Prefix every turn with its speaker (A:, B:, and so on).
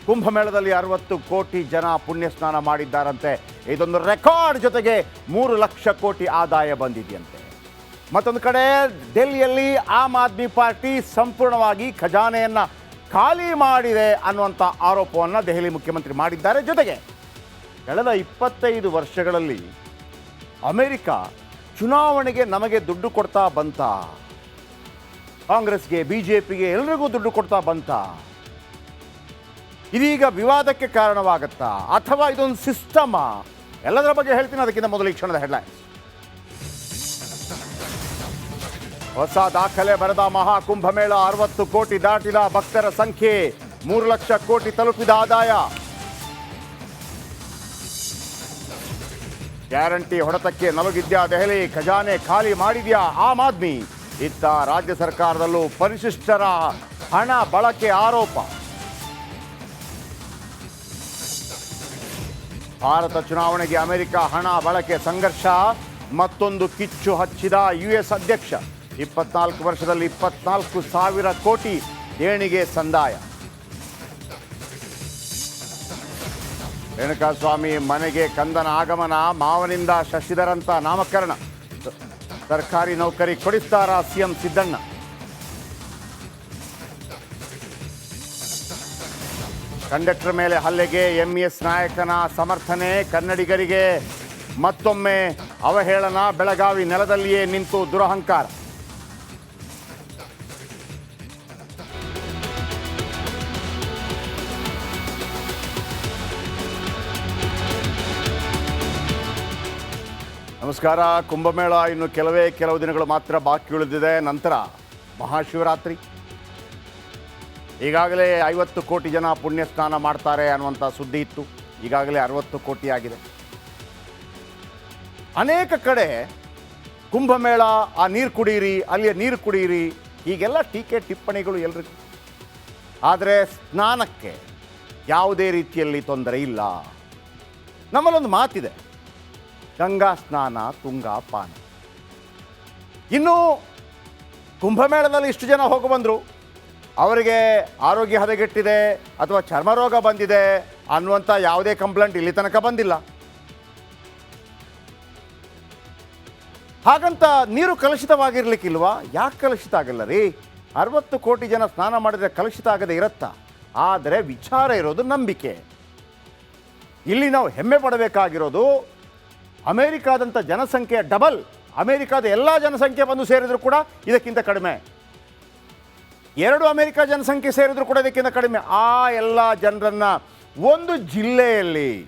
A: ಕುಂಭಮೇಳದಲ್ಲಿ 60 ಕೋಟಿ ಜನ ಪುಣ್ಯ ಸ್ನಾನ ಮಾಡಿದ್ದಾರಂತೆ. ಇದೊಂದು ರೆಕಾರ್ಡ್. ಜೊತೆಗೆ 3 ಲಕ್ಷ ಕೋಟಿ ಆದಾಯ ಬಂದಿದೆಯಂತೆ. ಮತ್ತೊಂದು ಕಡೆ ಡೆಲ್ಲಿಯಲ್ಲಿ ಆಮ್ ಆದ್ಮಿ ಪಾರ್ಟಿ ಸಂಪೂರ್ಣವಾಗಿ ಖಜಾನೆಯನ್ನು ಖಾಲಿ ಮಾಡಿದೆ ಅನ್ನುವಂಥ ಆರೋಪವನ್ನು ದೆಹಲಿ ಮುಖ್ಯಮಂತ್ರಿ ಮಾಡಿದ್ದಾರೆ. ಜೊತೆಗೆ ಕಳೆದ 25 ವರ್ಷಗಳಲ್ಲಿ ಅಮೆರಿಕ ಚುನಾವಣೆಗೆ ನಮಗೆ ದುಡ್ಡು ಕೊಡ್ತಾ ಬಂತ, ಕಾಂಗ್ರೆಸ್ಗೆ ಬಿಜೆಪಿಗೆ ಎಲ್ರಿಗೂ ದುಡ್ಡು ಕೊಡ್ತಾ ಬಂತ, ಇದೀಗ ವಿವಾದಕ್ಕೆ ಕಾರಣವಾಗುತ್ತಾ ಅಥವಾ ಇದೊಂದು ಸಿಸ್ಟಮ? ಎಲ್ಲದರ ಬಗ್ಗೆ ಹೇಳ್ತೀನಿ. ಅದಕ್ಕಿಂತ ಮೊದಲು ಈ ಕ್ಷಣದ ಹೆಡ್ಲೈನ್ಸ್. ಹೊಸ ದಾಖಲೆ ಬರೆದ ಮಹಾಕುಂಭಮೇಳ, 60 ಕೋಟಿ ದಾಟಿದ ಭಕ್ತರ ಸಂಖ್ಯೆ, 3 ಲಕ್ಷ ಕೋಟಿ ತಲುಪಿದ ಆದಾಯ. ಗ್ಯಾರಂಟಿ ಹೊಡೆತಕ್ಕೆ ನಲುಗಿದ್ಯಾ ದೆಹಲಿ, ಖಜಾನೆ ಖಾಲಿ ಮಾಡಿದ್ಯಾ ಆಮ್ ಆದ್ಮಿ. ಇತ್ತ ರಾಜ್ಯ ಸರ್ಕಾರದಲ್ಲೂ ಪರಿಶಿಷ್ಟರ ಹಣ ಬಳಕೆ ಆರೋಪ. ಭಾರತ ಚುನಾವಣೆಗೆ ಅಮೆರಿಕ ಹಣ ಬಳಕೆ ಸಂಘರ್ಷ. ಮತ್ತೊಂದು ಕಿಚ್ಚು ಹಚ್ಚಿದ US ಅಧ್ಯಕ್ಷ. 24 ವರ್ಷದಲ್ಲಿ 24,000 ಕೋಟಿ ದೇಣಿಗೆ ಸಂದಾಯ. ರೇಣುಕಾಸ್ವಾಮಿ ಮನೆಗೆ ಕಂದನ ಆಗಮನ, ಮಾವನಿಂದ ಶಶಿಧರಂತ ನಾಮಕರಣ. ಸರ್ಕಾರಿ ನೌಕರಿ ಕೊಡಿಸ್ತಾರ ಸಿಎಂ ಸಿದ್ದಣ್ಣ. ಕಂಡಕ್ಟರ್ ಮೇಲೆ ಹಲ್ಲೆಗೆ MES ನಾಯಕನ ಸಮರ್ಥನೆ. ಕನ್ನಡಿಗರಿಗೆ ಮತ್ತೊಮ್ಮೆ ಅವಹೇಳನ. ಬೆಳಗಾವಿ ನೆಲದಲ್ಲಿಯೇ ನಿಂತು ದುರಹಂಕಾರ. ನಮಸ್ಕಾರ. ಕುಂಭಮೇಳ ಇನ್ನು ಕೆಲವು ದಿನಗಳು ಮಾತ್ರ ಬಾಕಿ ಉಳಿದಿದೆ. ನಂತರ ಮಹಾಶಿವರಾತ್ರಿ. ಈಗಾಗಲೇ 50 ಕೋಟಿ ಜನ ಪುಣ್ಯ ಸ್ನಾನ ಮಾಡ್ತಾರೆ ಅನ್ನುವಂಥ ಸುದ್ದಿ ಇತ್ತು. ಈಗಾಗಲೇ 60 ಕೋಟಿ ಆಗಿದೆ. ಅನೇಕ ಕಡೆ ಕುಂಭಮೇಳ, ಆ ನೀರು ಕುಡೀರಿ, ಅಲ್ಲಿಯ ನೀರು ಕುಡೀರಿ, ಹೀಗೆಲ್ಲ ಟೀಕೆ ಟಿಪ್ಪಣಿಗಳು ಎಲ್ರಿಗೂ. ಆದರೆ ಸ್ನಾನಕ್ಕೆ ಯಾವುದೇ ರೀತಿಯಲ್ಲಿ ತೊಂದರೆ ಇಲ್ಲ. ನಮ್ಮಲ್ಲೊಂದು ಮಾತಿದೆ, ಗಂಗಾ ಸ್ನಾನ ತುಂಗಾ ಪಾನ. ಇನ್ನು ಕುಂಭಮೇಳದಲ್ಲಿ ಇಷ್ಟು ಜನ ಹೋಗಿ ಬಂದರು, ಅವರಿಗೆ ಆರೋಗ್ಯ ಹದಗೆಟ್ಟಿದೆ ಅಥವಾ ಚರ್ಮರೋಗ ಬಂದಿದೆ ಅನ್ನುವಂಥ ಯಾವುದೇ ಕಂಪ್ಲೇಂಟ್ ಇಲ್ಲಿ ತನಕ ಬಂದಿಲ್ಲ. ಹಾಗಂತ ನೀರು ಕಲುಷಿತವಾಗಿರ್ಲಿಕ್ಕಿಲ್ವಾ? ಯಾಕೆ ಕಲುಷಿತ ಆಗಿಲ್ಲ ರೀ? 60 ಕೋಟಿ ಜನ ಸ್ನಾನ ಮಾಡಿದರೆ ಕಲುಷಿತ ಆಗದೆ ಇರುತ್ತಾ? ಆದರೆ ವಿಚಾರ ಇರೋದು ನಂಬಿಕೆ. ಇಲ್ಲಿ ನಾವು ಹೆಮ್ಮೆ ಪಡಬೇಕಾಗಿರೋದು ಅಮೇರಿಕಾದಂಥ ಜನಸಂಖ್ಯೆಯ ಡಬಲ್. ಅಮೇರಿಕಾದ ಎಲ್ಲ ಜನಸಂಖ್ಯೆ ಬಂದು ಸೇರಿದ್ರು ಕೂಡ ಇದಕ್ಕಿಂತ ಕಡಿಮೆ. 2 ಅಮೇರಿಕಾ ಜನಸಂಖ್ಯೆ ಸೇರಿದ್ರು ಕೂಡ ಇದಕ್ಕಿಂತ ಕಡಿಮೆ. ಆ ಎಲ್ಲ ಜನರನ್ನು ಒಂದು ಜಿಲ್ಲೆಯಲ್ಲಿ